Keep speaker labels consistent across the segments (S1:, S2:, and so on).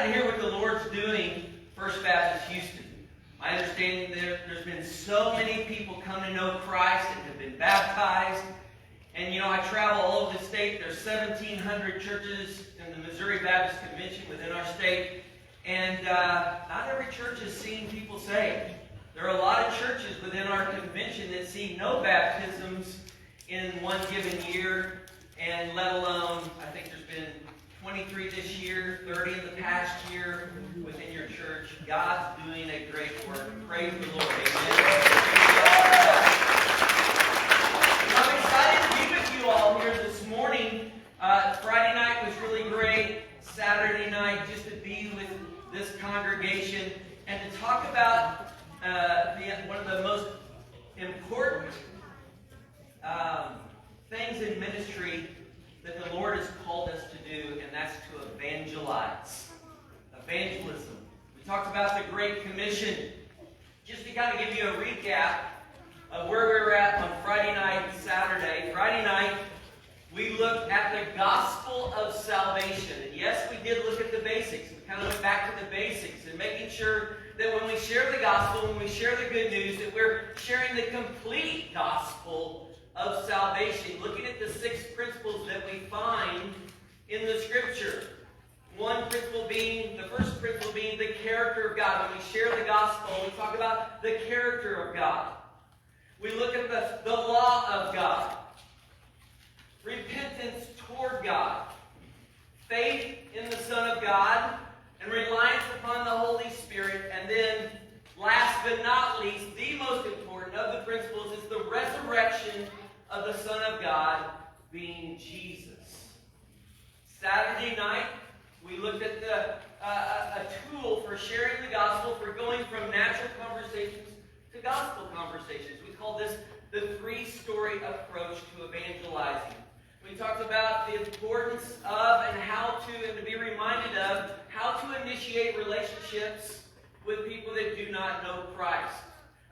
S1: excited to hear what the Lord's doing First Baptist Houston. My understanding there's been so many people come to know Christ and have been baptized. And I travel all over the state. There's 1,700 churches in the Missouri Baptist Convention within our state. And not every church has seen people saved. There are a lot of churches within our convention that see no baptisms in one given year, and let alone, I think there's been 23 this year, 30 in the past year within your church. God's doing a great work. Praise the Lord. Amen. I'm excited to be with you all here this morning. Friday night was really great. Saturday night, just to be with this congregation and to talk about one of the most important things in ministry that the Lord has called us to do, and that's to evangelize. Evangelism. We talked about the Great Commission. Just to kind of give you a recap of where we were at on Friday night and Saturday. Friday night, we looked at the gospel of salvation. And yes, we did look at the basics. We kind of went back to the basics and making sure that when we share the gospel, when we share the good news, that we're sharing the complete gospel of salvation. Looking at the 6 principles that we find in the Scripture. The first principle being the character of God. When we share the gospel, we talk about the character of God. We look at the law of God. Repentance toward God. Faith in the Son of God. And reliance upon the Holy Spirit. And then, last but not least, the most important of the principles is the resurrection of the Son of God, being Jesus. Saturday night, we looked at a tool for sharing the gospel, for going from natural conversations to gospel conversations. We call this the 3-story approach to evangelizing. We talked about the importance of and how to, and to be reminded of, how to initiate relationships with people that do not know Christ.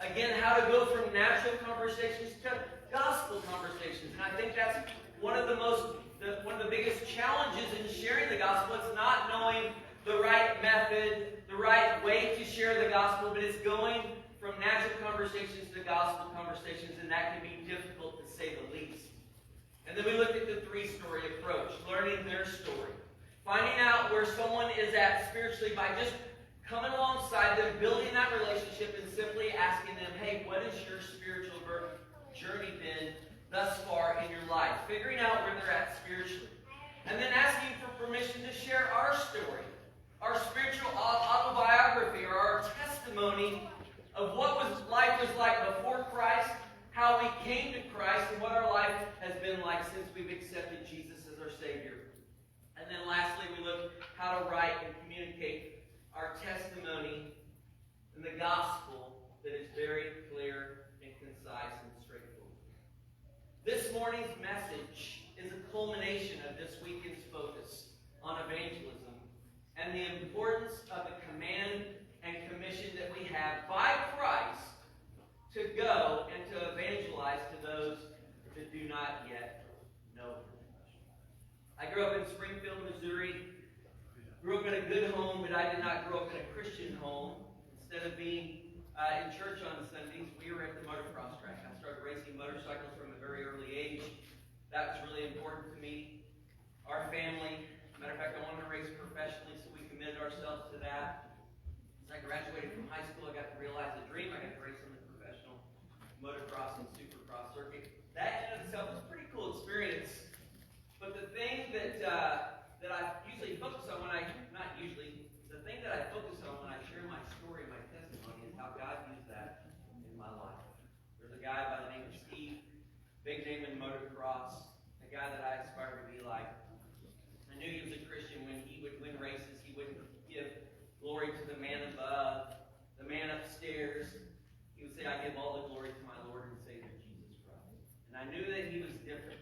S1: Again, how to go from natural conversations to gospel conversations. And I think that's one of the biggest challenges in sharing the gospel. It's not knowing the right method, the right way to share the gospel, but it's going from natural conversations to gospel conversations, and that can be difficult to say the least. And then we looked at the 3-story approach, learning their story. Finding out where someone is at spiritually by just coming alongside them, building that relationship, and simply asking them, hey, what has your spiritual journey been thus far in your life? Figuring out where they're at spiritually. And then asking for permission to share our story, our spiritual autobiography, or our testimony of what life was like before Christ, how we came to Christ, and what our life has been like since we've accepted Jesus as our Savior. And then lastly, we look how to write and communicate our testimony in the gospel that is very clear and concise and straightforward. This morning's message is a culmination of this weekend's focus on evangelism and the importance of the command and commission that we have by Christ to go and to evangelize to those that do not yet know Him. I grew up in Springfield, Missouri. Grew up in a good home, but I did not grow up in a Christian home. Instead of being in church on Sundays, we were at the motocross track. I started racing motorcycles from a very early age. That was really important to me. Our family, matter of fact, I wanted to race professionally, so we committed ourselves to that. As I graduated from high school, I got to realize the dream. I got to race on the professional motocross and supercross circuit. That in itself was a pretty cool experience. But the thing that I usually focus on the thing that I focus on when I share my story, my testimony, is how God used that in my life. There's a guy by the name of Steve, big name in motocross, a guy that I aspire to be like. I knew he was a Christian. When he would win races, he wouldn't give glory to the man above, the man upstairs. He would say, I give all the glory to my Lord and Savior, Jesus Christ. And I knew that he was different.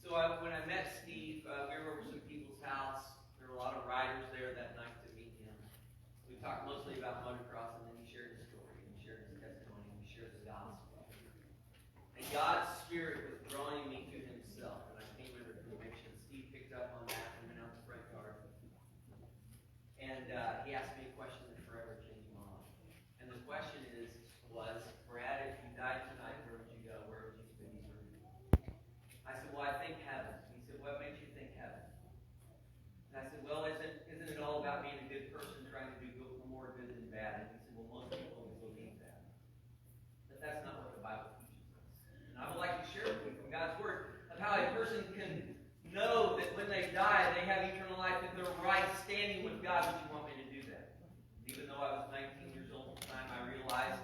S1: So when I met Steve, we were over some people's house. There were a lot of riders there that night to meet him. We talked mostly about motocross, and then he shared his story, and he shared his testimony, and he shared the gospel. And God's Spirit was drawing me to Himself, and I came under conviction. Steve picked up on that and went out the front yard. And he asked me a question that forever changed my life. And the question was, Brad, if you died tonight, where would you go? Where would you spend eternity? I said, well, I think heaven. He said, what makes you think heaven? And I said, well, isn't it all about being a good person, trying to do more good than bad? And he said, well, most people always believe that. But that's not what the Bible teaches us. And I would like to share with you from God's Word of how a person can know that when they die, they have eternal life, that they're right standing with God. Would you want me to do that? Even though I was 19 years old at the time, I realized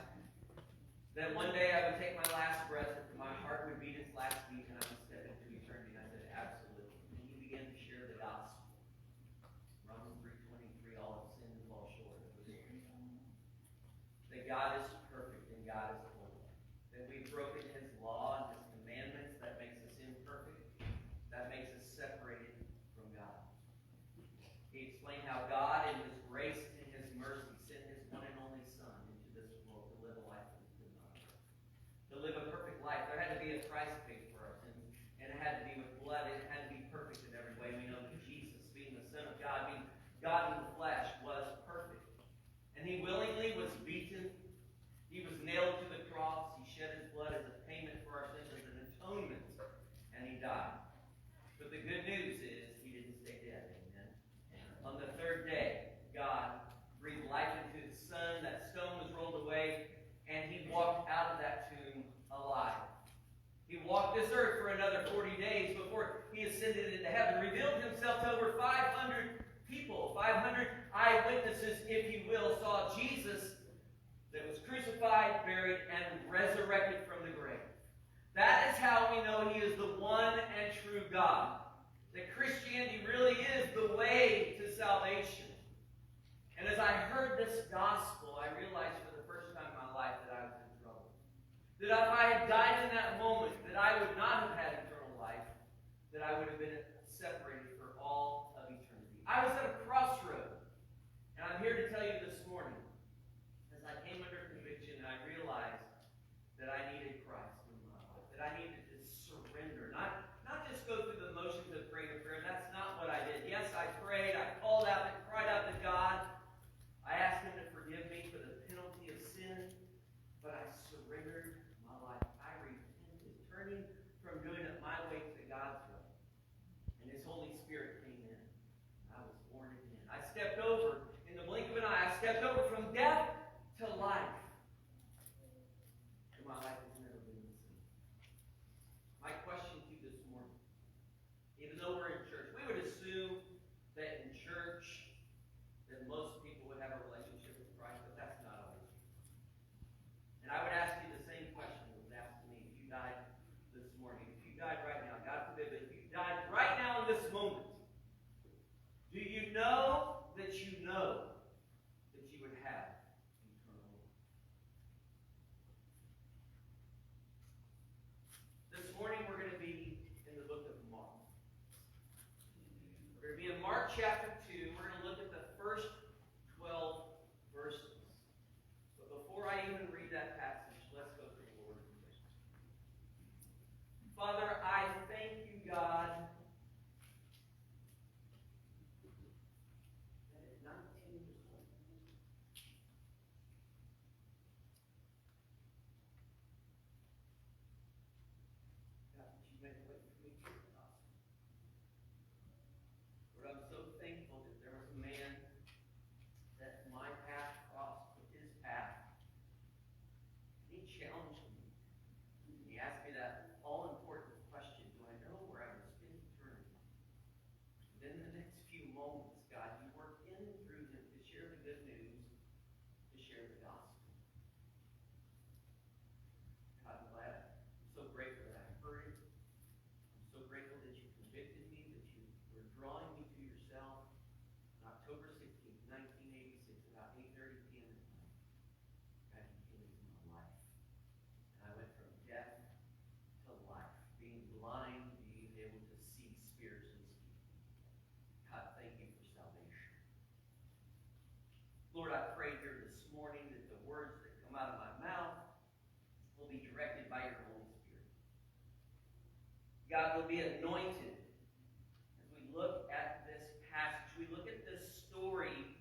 S1: that one day I would take my last breath, that my heart would beat its last beat, and I would step into eternity. And I said, absolutely. And he began to share the gospel. Romans 3:23, all have sinned and fall short of the glory of God. That God is perfect and God is holy. That we've broken his law and his commandments. That makes us imperfect. That makes us separated from God. He explained how God, in his grace and his mercy, sent his one and only Son into this world to live a life that we could not live. To live a perfect life. There had to be a price paid for our sins. And it had to be with blood. It had to be perfect in every way. We know that Jesus, being the Son of God, being God in the flesh, was perfect. And he willingly was beaten. He was nailed to the cross. He shed his blood as a payment for our sins, as an atonement. And he died. But the good news is he didn't stay dead. Amen. On the third day, God breathed life into his Son. That stone was rolled away, and he walked out of that tomb alive. He walked this earth for another 40 days before he ascended into heaven, revealed himself to over 500 people, 500 eyewitnesses, if you will, saw Jesus that was crucified, buried, and resurrected from the grave. That is how we know he is the one and true God. That Christianity really is the way to salvation. And as I heard this gospel, I realized for the first time in my life that I was in trouble. That if I had died in that moment, that I would not have had eternal life, that I would have been separated for all of eternity. I was at a crossroad. And I'm here to tell you this morning, as I came under conviction and I realized that I needed Christ in my life, that I needed to surrender, not just go through the motions of praying a prayer. That's not what I did. Yes, I prayed, I called out and cried out to God. I asked him to forgive me for the penalty of sin, but I surrendered my life. I repented, turning from doing it my way to God's way. And his Holy Spirit came in. I was born again. I stepped over, in the blink of an eye, I stepped over from death to life. And my life has never been the same. My question to you this morning, even though we're in church, we would assume that in church that most people would have a relationship with Christ, but that's not always true. And I would ask you the same question that was asked to me if you died this morning. If you died right now, God forbid, but if you died right now in this moment, do you know that you know that you would have eternal life? This morning we're going to be in the book of Mark. We're going to be in Mark chapter 2. We're going to look at the first 12 verses. But before I even read that passage, let's go to the Lord in prayer. Father, I thank you, God, that at 19 years old, God, that you made a way for me to hear the gospel. Lord, I'm so thankful that there was a man that my path crossed with his path. He challenged me. He asked me that all-important question, do I know where I will spend eternity? Then the next few moments, God, you work in and through him to share the good news, to share the gospel. God, I'm glad. I'm so grateful that I heard it. I'm so grateful that you convicted me, that you were drawing me to yourself. On October 16th, 1986, about 8:30 p.m. at night, God, you came into my life. And I went from death to life, being blind, being able to see spiritually speaking. God, thank you for salvation. Lord, I pray here this morning that the words that come out of my mouth will be directed by your Holy Spirit. God will be anointed as we look at this passage. We look at this story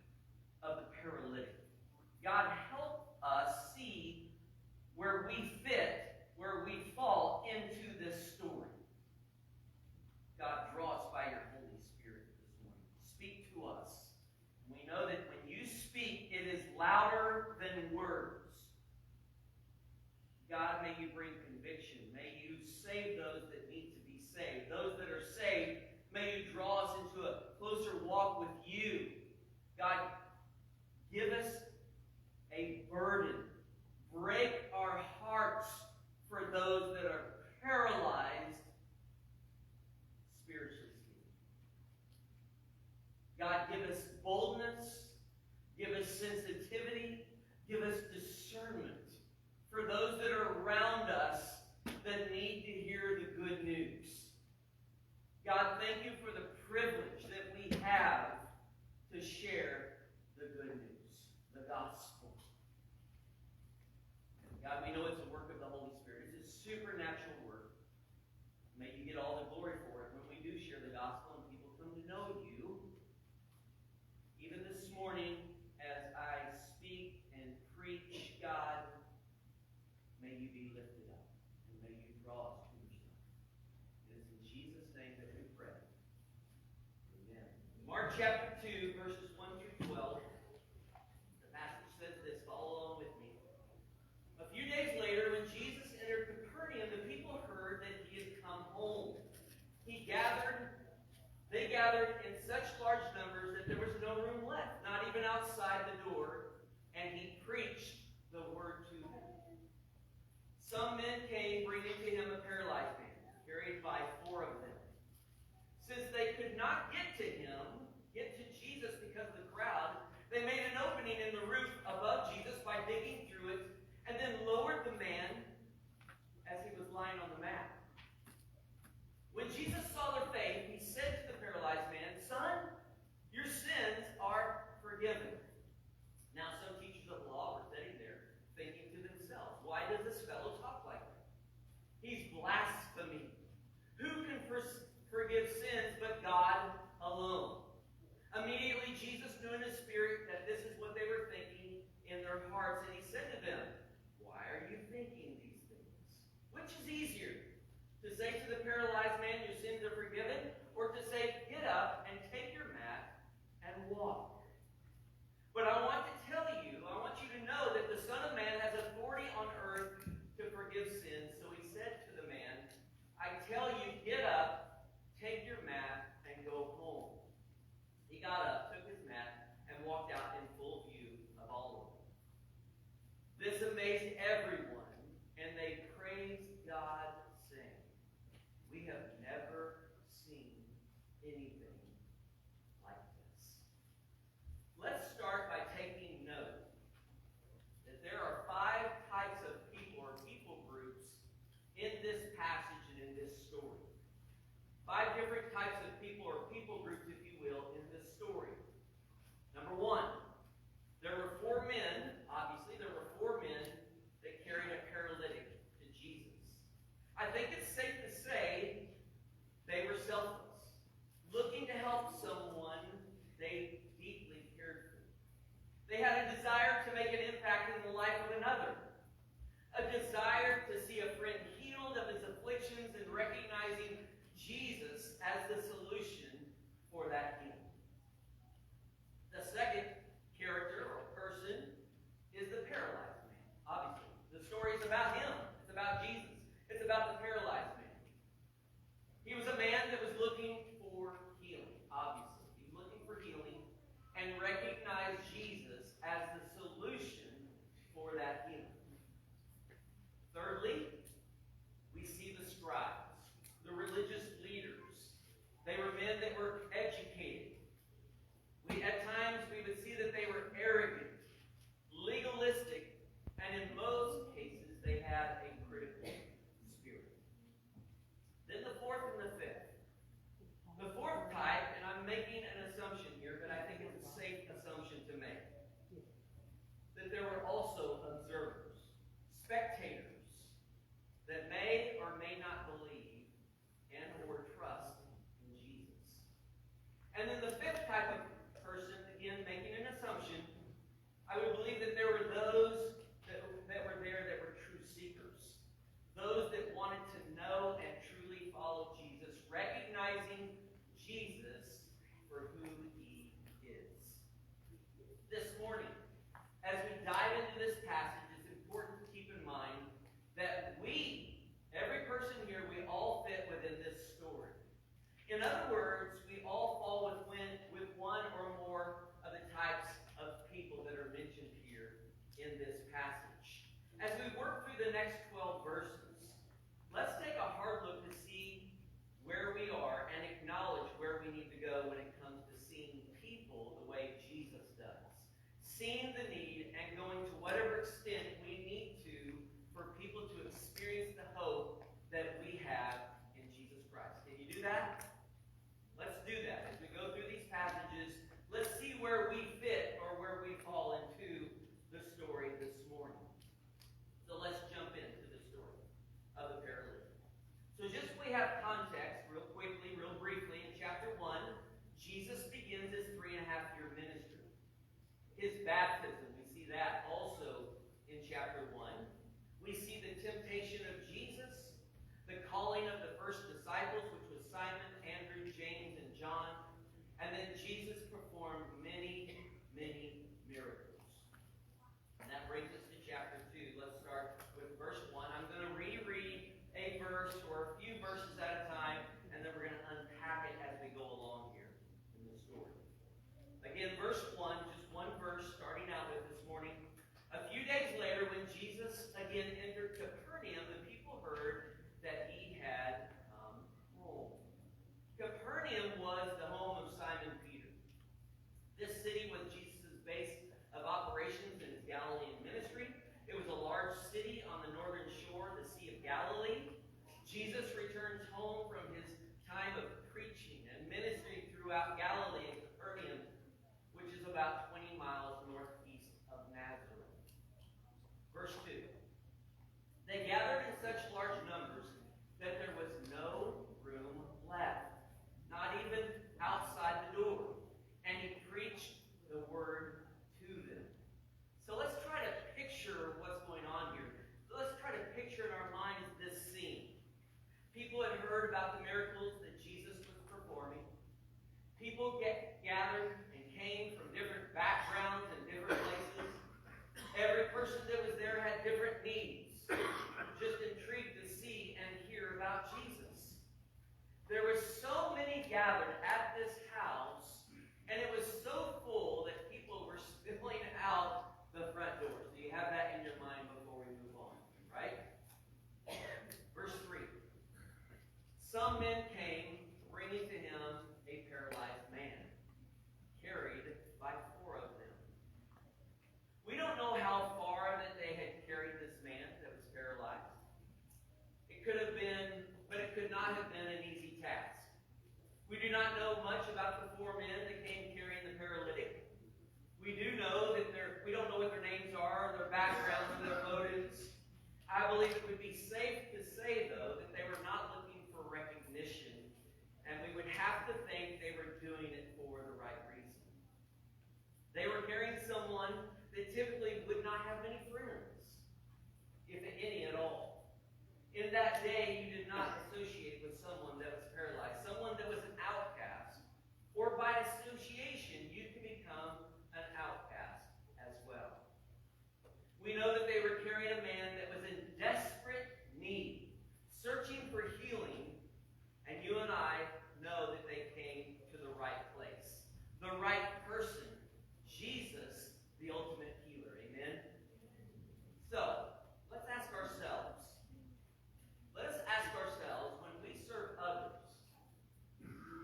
S1: Give us a burden. Break our hearts for those that are paralyzed spiritually speaking. God, give us boldness. Give us sensitivity. Give us discernment for those that are around us that need to hear the good news. God, thank you for the privilege that we have to share the good news, the gospel. God, we know it's a work of the Holy Spirit. It's a supernatural work. May you get all the glory for it when we do share the gospel and people come to know you. Even this morning, as I speak and preach, God, may you be lifted up and may you draw us to yourself. It is in Jesus' name that we pray. Amen. Mark chapter 2, verses 1 through 12. The passage says this. Follow along with me. A few days later, when Jesus entered Capernaum, the people heard that he had come home. They gathered in such large numbers that there was no room left, not even outside the door, and he preached the word to them. Some men came, bringing to him a paralyzed man, carried by 4 of them. Since they could not get to Jesus because of the crowd, they made an opening in the roof above Jesus by digging through it, and then lowered the man as he was lying on the mat. When Jesus saw their faith, he said to the paralyzed man, "Son, your sins are forgiven." Now some teachers of the law were sitting there, thinking to themselves, "Why does this fellow talk like that? He's blaspheming. Who can forgive sins but God alone?" Immediately Jesus knew in his spirit that this is what they were thinking in their hearts, and he said to them, "Why are you thinking these things? Which is easier, to say to the paralyzed man, 'Your sins are forgiven,' or to say, 'Get up and take your mat and walk'? But I want you to know that the Son of Man has authority on earth to forgive sins." So he said to the man, "I tell you, get up, take your mat, and go home." He got up, took his mat, and walked out in full view of all of them. This amazed everyone, and they praised God, saying, "We have never seen anything like this." Let's start by taking note that there are 5 types of people or people groups in this passage and in this story. 5 different types of people or people groups, if you will, in this story. Number 1, there were 4 men, obviously, that carried a paralytic to Jesus. I think it's safe to say they were selfless, looking to help someone they deeply cared for. They had a desire to make an impact in the life of another, a desire to see a friend healed of his afflictions and recognizing Jesus as the solution for that healing. The second character or person is the paralyzed man. Obviously, the story is about him. It's about Jesus. It's about the paralyzed man. He was a man that was looking for healing, obviously. He was looking for healing and recognized Jesus as the solution for that healing. Thirdly, we see the scribes, the religious leaders. They were men that were educated. At times we would see that they were arrogant, legalistic, and in most cases they had a critical spirit. Then the 4th and the 5th. The 4th type, and I'm making an assumption here, but I think it's a safe assumption to make, that there were also observers, spectators, that may or may not believe and or trust in Jesus. And then the 5th type of person, again making an assumption, I would believe that there were those that were there that were true seekers. Those that wanted to know and truly follow Jesus, recognizing Jesus for who he is. This morning, as we dive into this passage, it's important to keep in mind that every person here, we all fit within this story. In other words, we all fall with one or more of the types of people that are miles northeast of Nazareth. Verse 2. They gathered in such large numbers that there was no room left, not even outside the door. And he preached the word to them. So let's try to picture what's going on here. So let's try to picture in our minds this scene. People had heard about the miracles that Jesus was performing. People gathered and came from different backgrounds and different places. Every person that was there had different needs. Just intrigued to see and hear about Jesus. There were so many gathered at this house, and it was so full that people were spilling out the front door. So you have that in your mind before we move on, right? Verse 3. Some men came, bringing to him a paralyzed man, carried by 4 of them. We don't know how far that they had carried this man that was paralyzed. It could have been, but it could not have been an easy task. We do not know much about the 4 men that came carrying the paralytic. We do know that we don't know what their names are, their backgrounds, or their motives. I believe it would be safe to say, though, that they were not looking for recognition, and we would have to think they were doing it for the right reason. They were carrying someone that typically would not have many friends, if any at all. In that day, you did not associate with someone that was paralyzed, someone that was an outcast, or by association, you can become an outcast as well. We know that they were carrying a man that was in desperate need, searching for healing, and you and I know that they came to the right place, the right person, Jesus, the ultimate healer. Amen? So, let's ask ourselves. Let us ask ourselves, when we serve others,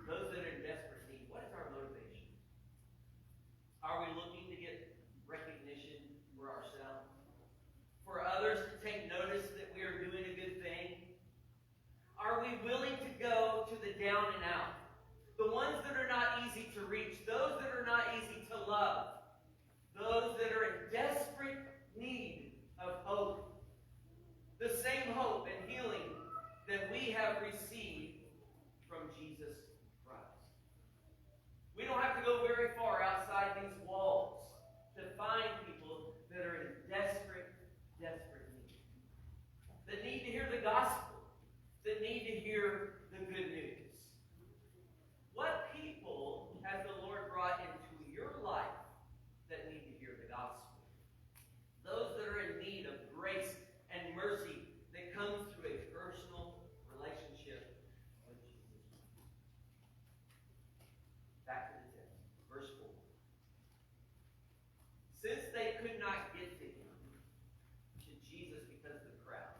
S1: those that are in desperate need, what is our motivation? Are we looking to get recognition for ourselves? For others to take notice that we are doing a good thing? Are we willing to go to the down and out? The ones that are not easy to reach, those that are not easy to love, those that are in desperate need of hope. The same hope and healing that we have received from Jesus Christ. We don't have to go very far outside these walls to find people that are in desperate need. That need to hear the gospel. That need to hear the good news. What people has the Lord brought into your life that need to hear the gospel? Those that are in need of grace and mercy that comes through a personal relationship with Jesus. Back to the text, verse 4. Since they could not get to him, to Jesus because of the crowd,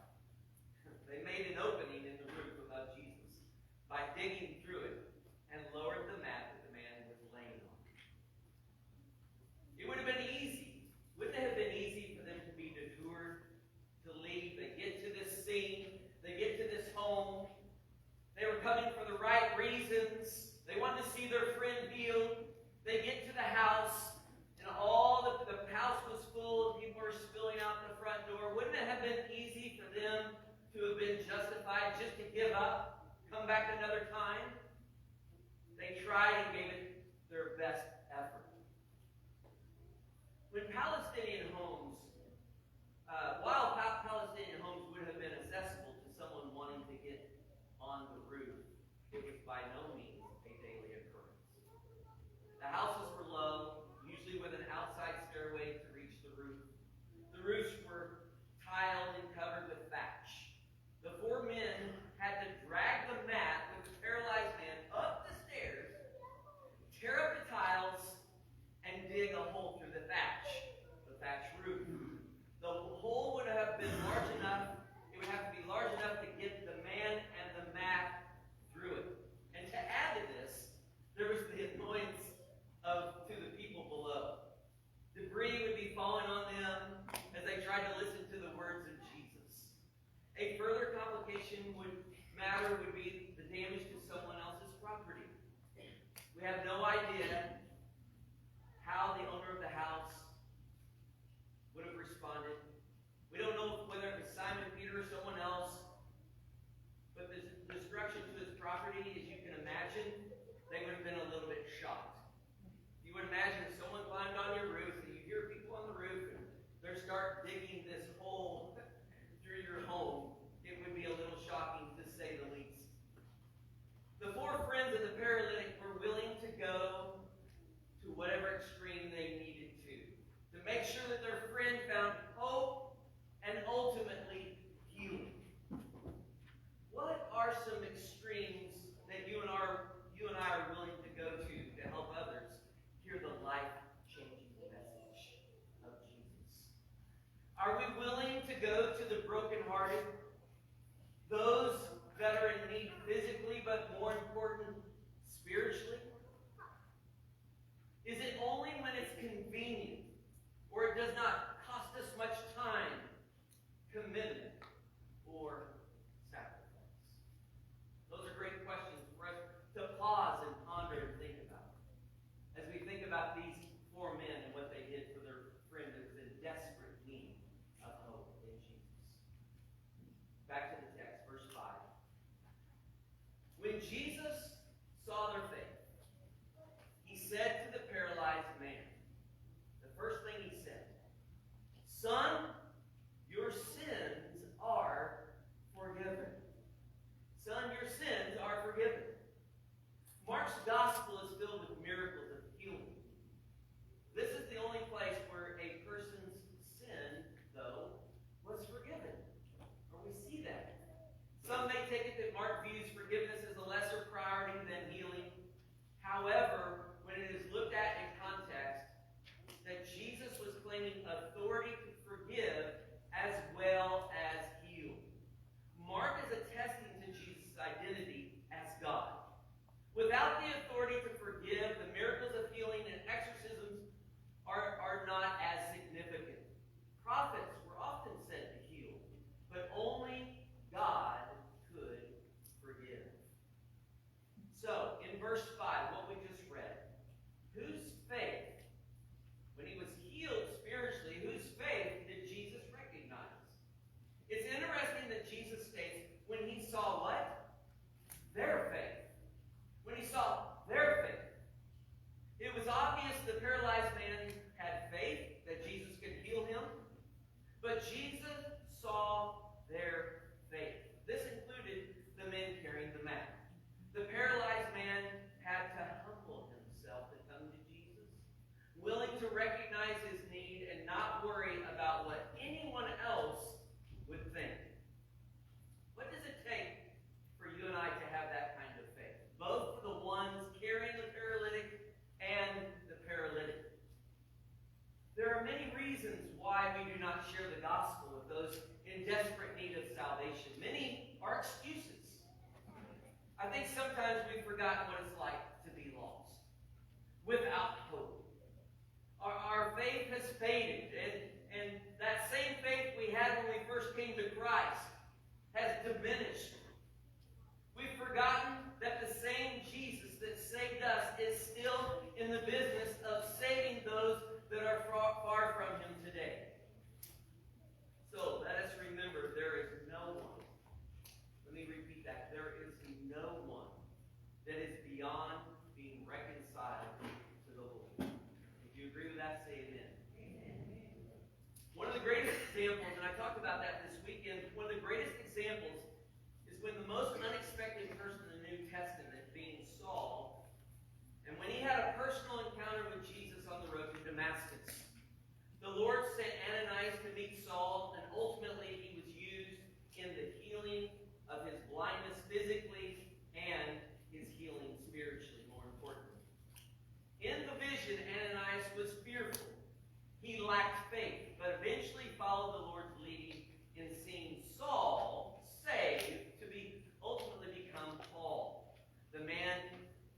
S1: they made an opening in the roof above Jesus by digging through it and lowered the mat that the man was laying on. It would have been easy. Wouldn't it have been easy for them to be detoured, to leave? They get to this scene. They get to this home. They were coming for the right reasons. They wanted to see their friend healed. They get to the house, and all the house was full, and people were spilling out the front door. Wouldn't it have been easy for them to have been justified just to give up, come back another time? They tried and gave it their best effort. When Palestinian homes, while Palestinian homes would have been accessible to someone wanting to get on the roof, it was by no means a daily occurrence. The houses were low, usually with an outside stairway to reach the roof. The roofs were tiled and covered with thatch. The 4 men had to drag the mat with the paralyzed man up the stairs, tear up the tiles, and dig a hole through the thatch roof. The hole would have been large enough, it would have to be large enough to get the man and the mat through it. And to add to this, there was the annoyance to the people below. Debris would be falling on them as they tried to listen to the words of Jesus. A further complication would be the damage to someone else's property. We have no idea how the owner of the house Jesus saw their faith, he said to the paralyzed man, the first thing he said, "Son, your sins are forgiven." Son, your sins are forgiven. Mark's gospel is filled with miracles of healing. This is the only place where a person's sin, though, was forgiven. Or we see that. Some may take it that Mark views forgiveness as a lesser priority than healing. However, when it is looked at in context, that Jesus was claiming authority to forgive as well as heal. Mark is attesting to Jesus' identity as God. Without the authority to forgive, the miracles of healing and exorcisms are not as significant. Prophets were often sent to heal, but only God could forgive. So, in verse 5, what we just read, whose faith, when he was healed spiritually, whose faith did Jesus recognize? It's interesting that Jesus states, when he saw what? Their faith. When he saw their faith. It was obvious the paralyzed man had faith that Jesus could heal him, but Jesus saw their faith. This included the men carrying the mat. The paralyzed man had to humble himself to come to Jesus, willing to recognize his need and not worry about what anyone else would think. What does it take for you and I to have that kind of faith? Both for the ones carrying the paralytic and the paralytic. There are many reasons why we do not share the gospel with those in desperate need of salvation. Many are excuses. I think sometimes we've forgotten what it's like to be lost, without hope. Our faith has faded, and that same faith we had when we first came to Christ has diminished. We've forgotten that the same Jesus that saved us is still in the business of saving those that are far from him today. So let us remember, there is no one. Let me repeat that. There is no one that is beyond being reconciled to the Lord. If you agree with that, say amen. Amen. One of the greatest examples, and I talked about that this weekend, one of the greatest examples is when the most unexpected person in the New Testament, being Saul, and when he had a personal encounter with Jesus on the road to Damascus, the Lord sent Ananias to meet Saul, and ultimately he was used in the healing of his blindness physically and his healing spiritually, more importantly. In the vision, Ananias was fearful. He lacked faith, but eventually followed the Lord's leading in seeing Saul saved to be ultimately become Paul, the man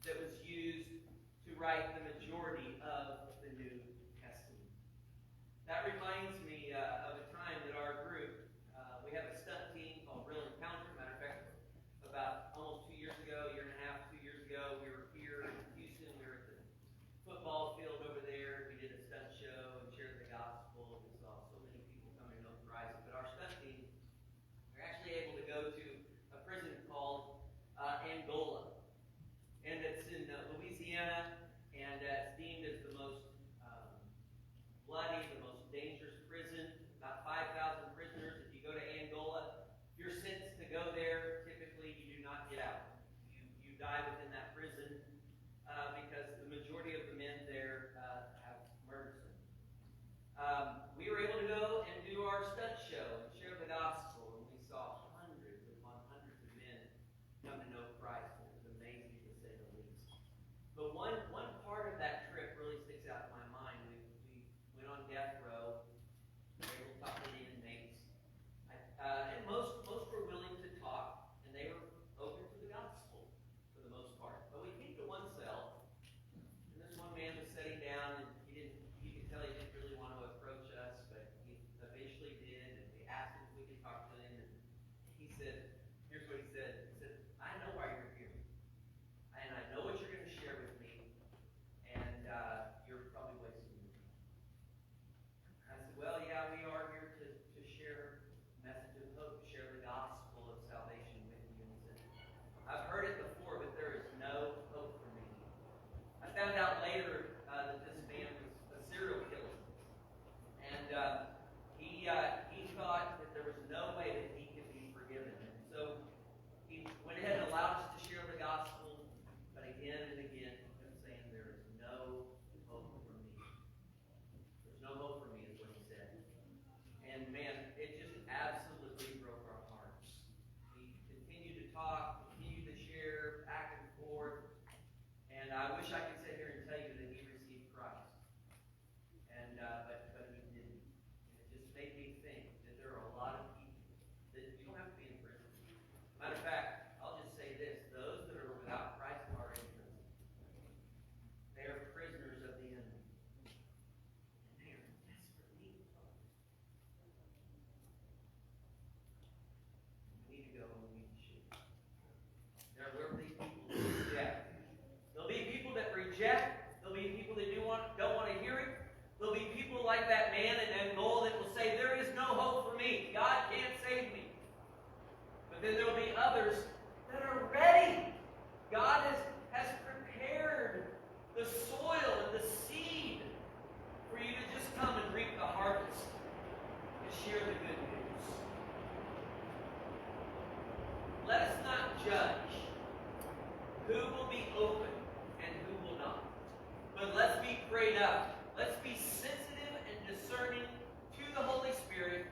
S1: that was used to write the majority of the New Testament. That reminds me of a time that our group, we have a stunt team called Real Encounter. Matter of fact, about almost 2 years ago, year and a half, 2 years ago, we were here in Houston. We were at the football field over there. We did a stunt show and shared the gospel. We saw so many people coming to know Christ. But our stunt team, we're actually able to go to a prison called Angola. And it's in Louisiana, and it's deemed as the most bloody, the most dangerous prison. About 5,000 prisoners. If you go to Angola, you're sentenced to go there. Typically, you do not get out. You die within that prison because the majority of the men there have murdered them. We were able to go and do our stunt show and share the gospel, and we saw hundreds upon hundreds of men come to know Christ. It was amazing, to say the least. But one part of that trip really sticks out in my mind. We went on death row. We were able to talk to the inmates. And most were willing to talk, and they were open to the gospel for the most part. But we came to one cell, and this one man was sitting down, and you could tell he didn't really want to approach us, but he eventually did, and we asked him if we could talk to him, and he said, here's what he said. He said, "I know why you're here, and I know what you're going to share with me, and you're probably wasting your time." I said, "Well, yeah, we are here to share a message of hope, share the gospel of salvation with you." And he said, "I've heard it before, but And man, it just absolutely broke our hearts. We continued to talk, continued to share back and forth, and I wish I could sit here and tell you that he received Christ. And but he didn't. And it just made me think that there are a lot of people that you don't have to be in prison. Matter of fact, I'll just say this: those that are without Christ are in prison. They are prisoners of the enemy, and they are desperately loved. We need to go and we need to shoot. There will be people who reject. There'll be people that reject. There'll be people that don't want to hear it. There'll be people like that man in Noel that will say, there is no hope for me. God can't save me. But then there'll be others that are ready. God has prepared the soil and the seed for you to just come and reap the harvest and share the good news. Let us not judge who will be open and who will not. But let's be prayed up. Let's be sensitive and discerning to the Holy Spirit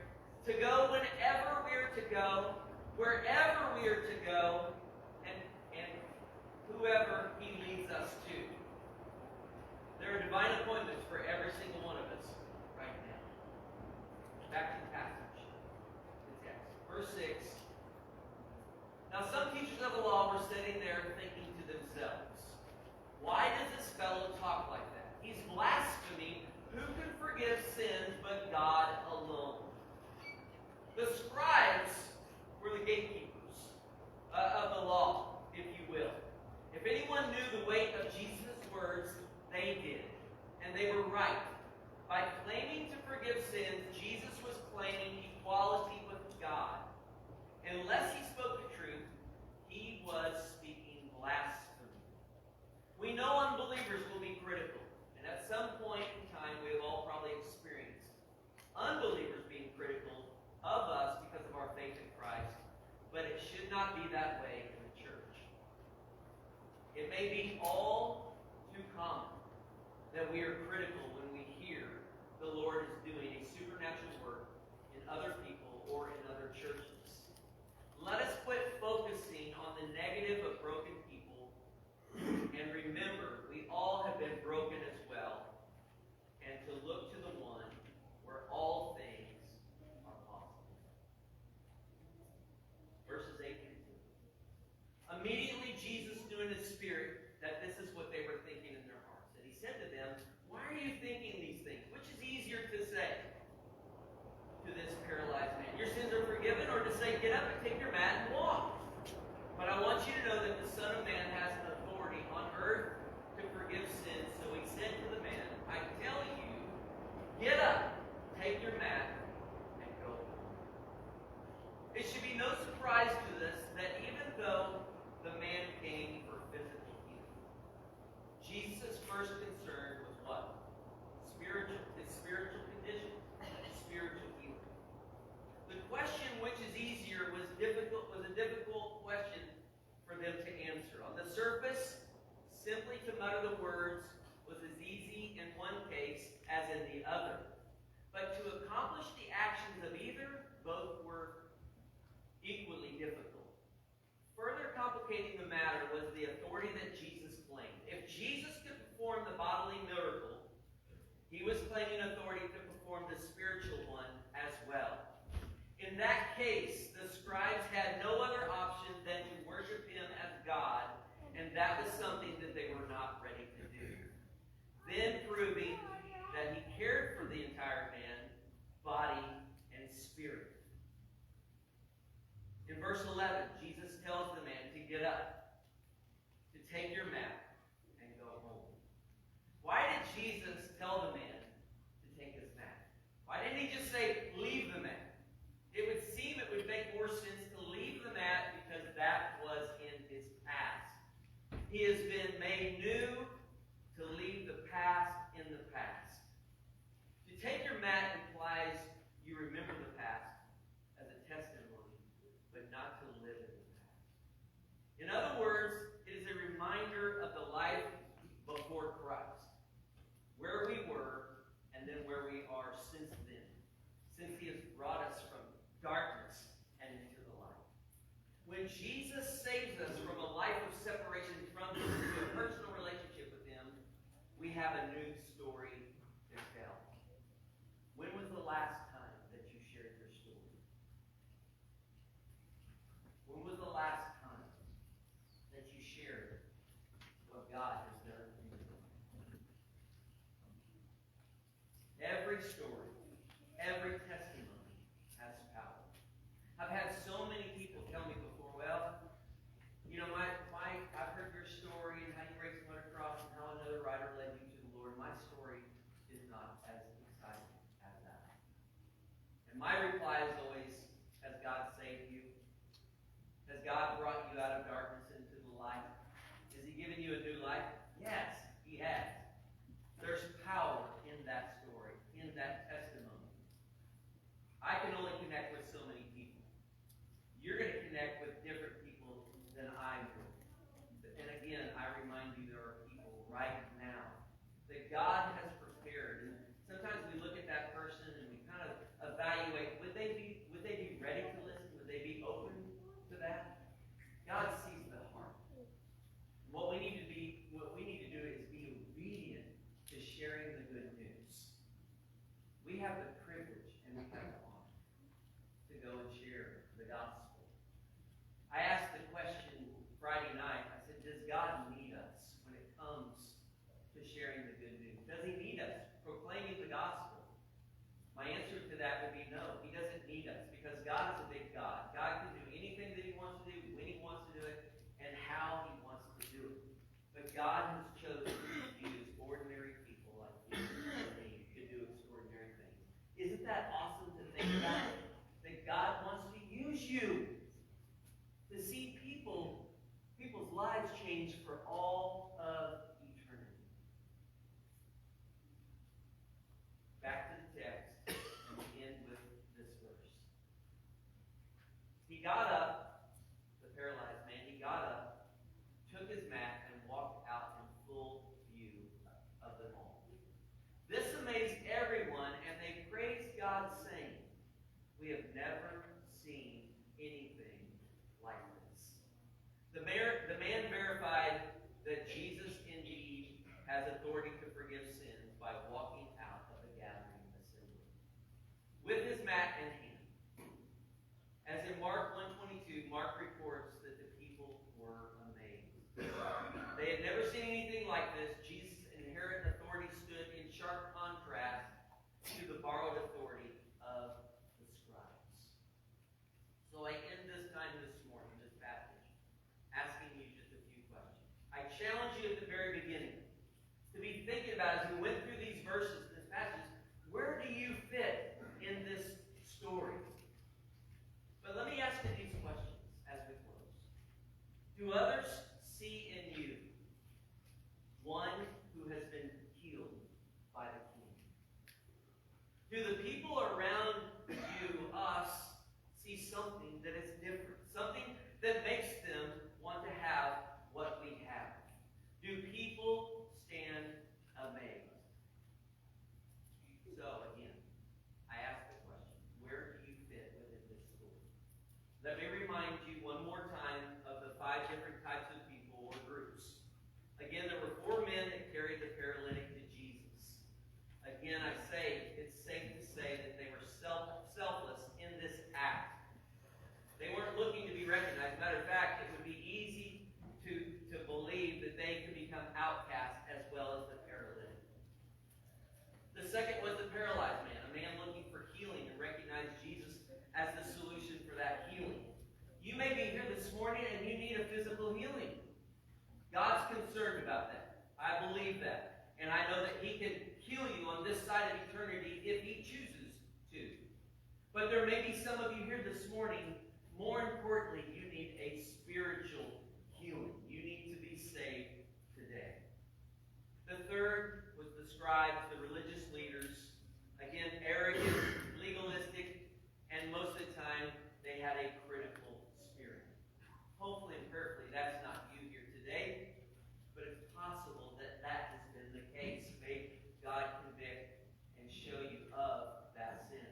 S1: to go whenever we're to go, wherever we are to go, and whoever he leads us to. There are divine appointments for every single one of us right now. Back to the passage. The text. Verse 6. Now some teachers of the law were sitting there thinking to themselves, why does this fellow talk like that? He's blaspheming. Who can forgive sins but God alone? The scribes were the gatekeepers of the law, if you will. If anyone knew the weight of Jesus' words, they did. And they were right. By claiming to forgive sins, Jesus was claiming equality with God. Unless he spoke the truth, he was speaking blasphemy. We know unbelievers will be critical. And at some point in time, we have all probably experienced unbelievers being critical of us because of our faith in Christ. But it should not be that way in the church. It may be all too common that we are critical when we hear the Lord is doing a supernatural work in other people or in other churches. Let us quit focusing on the negative of broken people and remember we all have been broken as well, and to look to the one where all things are possible. Verses 8 and 2. Immediately Jesus knew in his spirit that this is what they were thinking in their hearts. And he said to them, why are you thinking these things? Which is easier to say to this paralyzed man? Your sins are forgiven, or to say, get up and take your mat and walk? But I want you to know that the Son of Man has an authority on earth to forgive sins. So he said to the man, I tell you, get up, take your mat, and go home. It should be no surprise to us that even though the man came for physical healing, Jesus' first concern was what? His spiritual condition, spiritual healing. The question, which is easier, was a difficult question for them to answer. On the surface, simply to mutter the words was as easy in one case as in the other. But to accomplish the actions of either, both were equally difficult. Further complicating the matter was the authority that Jesus claimed. If Jesus could perform the bodily miracle, he was claiming authority to perform the spiritual one as well. In that case, the scribes had no other option than to worship him as God, and that was something that they were not ready to do. Then proving that he cared for the entire man, body, and spirit. In verse 11, Jesus tells the man to get up, to take your mat, and go home. Why did Jesus tell the man to take his mat? Why didn't he just say, leave the mat? It would seem it would make more sense to leave the mat because that was in his past. He has been made new to leave the past in the past. To take your mat implies you remember the past as a testimony, but not to live in the past. In other words, it is a reminder of the life before Christ, where we were and then where we are since then. since he has brought us from darkness and into the light. When Jesus saves us from a life of separation from him to a personal relationship with him, we have a new story to tell. When was the last time that you shared your story? When was the last time that you shared what God has done for you? Every story, every testimony has power. I've had so many people tell me before, well, you know, I've heard your story and how you raised someone across and how another writer led you to the Lord. My story is not as exciting as that. And my reply is always, has God saved you? Has God brought you out of darkness into the light? Has he given you a new life? Yes, he has. There's power in that story, in that testimony. I can only connect with so many people. You're going to connect with different people than I do. And again, I remind you there are people right now that God has prepared. And sometimes we look at that person and we kind of evaluate, would they be ready to listen? Would they be open to that? God sees the heart. What we need to do is be obedient to sharing the good news. We have the privilege and we have the honor to go and share the gospel. I asked the question Friday night. I said, does God need us when it comes to sharing the good news? Does he need us proclaiming the gospel? My answer to that would be no. He doesn't need us because God is a big God. God can do anything that he wants to do, when he wants to do it, and how he wants to do it. But God has chosen to use ordinary people like you and me to do extraordinary things. Isn't that awesome to think about? That God wants to use you to see people's lives change for all of eternity. Back to the text, and we end with this verse. He got up, the paralyzed man, he got up, took his mat, and walked out in full view of them all. This amazed everyone, and they praised God, saying, we have never seen anything like this. The man verified that Jesus indeed has authority to forgive sins by walking out of the gathering assembly with his mat in hand. As in Mark 1:22, Mark reports that the people were amazed. They had never seen anything like this. Jesus' inherent authority stood in sharp contrast to the borrowed authority of the scribes. So I end this time this morning, this passage, asking you just a few questions. I challenge you at the very beginning to be thinking about, as we went through these verses, this passage, where do you fit in this story? But let me ask you these questions as we close. Do others see in you one who has been healed by the King? Do the people around you, us, see something that is different? Something that makes them want to have what we have? Do people stand amazed? So again, I ask the question, where do you fit within this story? Let me remind you one more time of the 5 different types of people or groups. Again, there were 4 men that carried the paralytic to Jesus. Again, I say, it's safe to say that they were selfless in this act. They weren't looking to be recognized. Matter of fact, it would be easy to believe that they could become outcasts as well as the paralytic. The second was the paralyzed man, a man looking for healing and recognized Jesus as the solution for that healing. You may be here this morning and you need a physical healing. God's concerned about that. I believe that. And I know that he can heal you on this side of eternity if he chooses to. But there may be some of you here this morning, more importantly, you need a spiritual healing. You need to be saved today. The third was the scribes, the religious leaders. Again, arrogant, legalistic, and most of the time, they had a critical spirit. Hopefully and prayerfully, that's not you here today, but it's possible that that has been the case. May God convict and show you of that sin.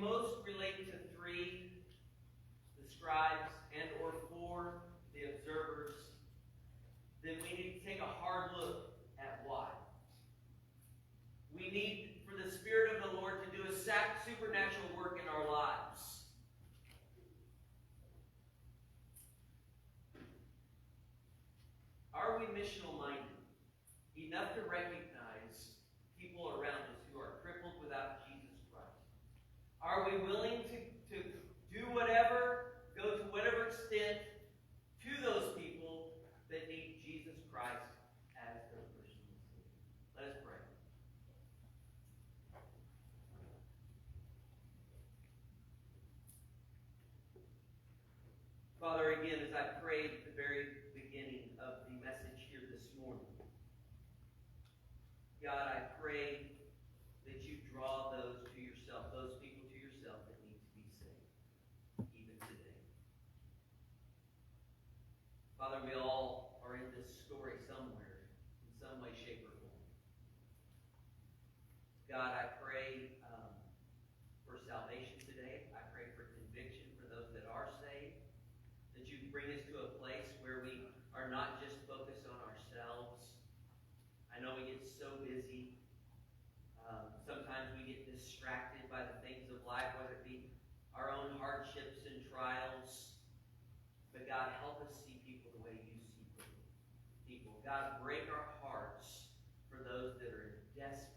S1: most relate to 3, the scribes, and or 4, the observers, then we need to take a hard look at why. We need for the Spirit of the Lord to do a supernatural work in our lives. Are we missional minded enough to recognize people around us who are crippled without Jesus Christ? Are we willing to do whatever, go to whatever extent to those people that need Jesus Christ as their personal Savior? Let us pray. Father, again, as I prayed at the very beginning of the message here this morning, God, I pray that you draw those to yourself, those people to yourself that need to be saved, even today. Father, we all are in this story somewhere, in some way, shape, or form. God, I pray for salvation today. I pray for conviction for those that are saved. That you bring us to a place where we are not just focused on ourselves. I know we get so busy. Sometimes we get distracted by the things of life, whether it be our own hardships and trials. But God, help us see people the way you see people. God, break our hearts for those that are in desperate